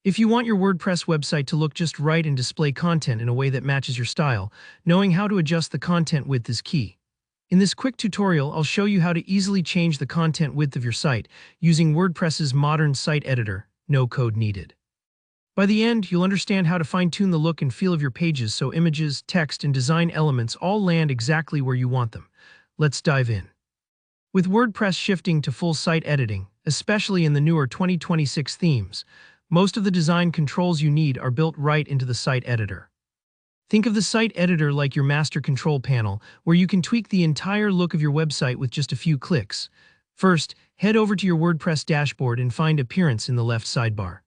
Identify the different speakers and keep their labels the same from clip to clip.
Speaker 1: If you want your WordPress website to look just right and display content in a way that matches your style, knowing how to adjust the content width is key. In this quick tutorial, I'll show you how to easily change the content width of your site using WordPress's modern site editor, no code needed. By the end, you'll understand how to fine-tune the look and feel of your pages so images, text, and design elements all land exactly where you want them. Let's dive in. With WordPress shifting to full site editing, especially in the newer 2026 themes, most of the design controls you need are built right into the site editor. Think of the site editor like your master control panel, where you can tweak the entire look of your website with just a few clicks. First, head over to your WordPress dashboard and find Appearance in the left sidebar.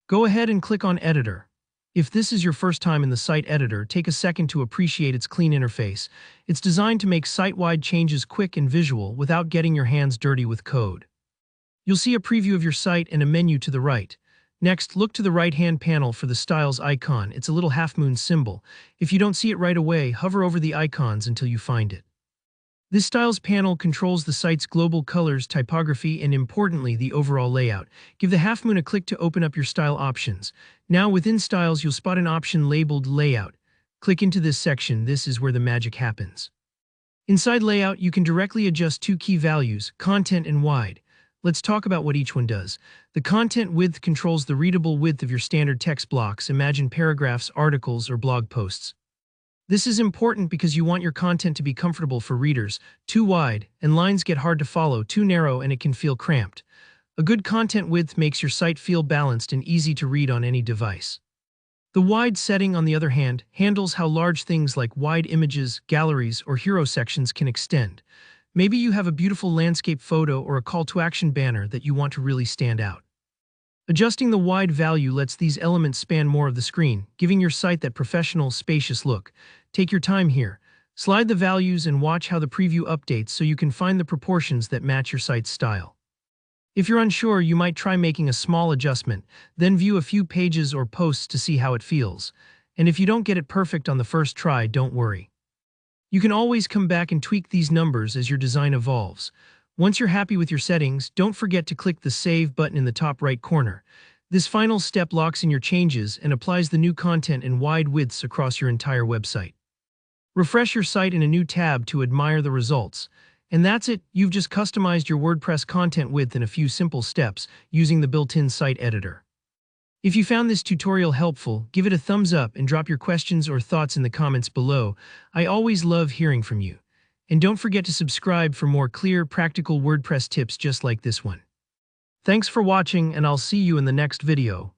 Speaker 1: Go ahead and click on Editor. If this is your first time in the site editor, take a second to appreciate its clean interface. It's designed to make site-wide changes quick and visual without getting your hands dirty with code. You'll see a preview of your site and a menu to the right. Next, look to the right-hand panel for the Styles icon. It's a little half-moon symbol. If you don't see it right away, hover over the icons until you find it. This Styles panel controls the site's global colors, typography, and importantly, the overall layout. Give the half-moon a click to open up your style options. Now, within Styles, you'll spot an option labeled Layout. Click into this section. This is where the magic happens. Inside Layout, you can directly adjust two key values, content and wide. Let's talk about what each one does. The content width controls the readable width of your standard text blocks. Imagine paragraphs, articles, or blog posts. This is important because you want your content to be comfortable for readers. Too wide, and lines get hard to follow. Too narrow, and it can feel cramped. A good content width makes your site feel balanced and easy to read on any device. The wide setting, on the other hand, handles how large things like wide images, galleries, or hero sections can extend. Maybe you have a beautiful landscape photo or a call-to-action banner that you want to really stand out. Adjusting the wide value lets these elements span more of the screen, giving your site that professional, spacious look. Take your time here. Slide the values and watch how the preview updates so you can find the proportions that match your site's style. If you're unsure, you might try making a small adjustment, then view a few pages or posts to see how it feels. And if you don't get it perfect on the first try, don't worry. You can always come back and tweak these numbers as your design evolves. Once you're happy with your settings, don't forget to click the Save button in the top right corner. This final step locks in your changes and applies the new content in wide widths across your entire website. Refresh your site in a new tab to admire the results. And that's it, you've just customized your WordPress content width in a few simple steps using the built-in site editor. If you found this tutorial helpful, give it a thumbs up and drop your questions or thoughts in the comments below. I always love hearing from you. And don't forget to subscribe for more clear, practical WordPress tips just like this one. Thanks for watching, and I'll see you in the next video.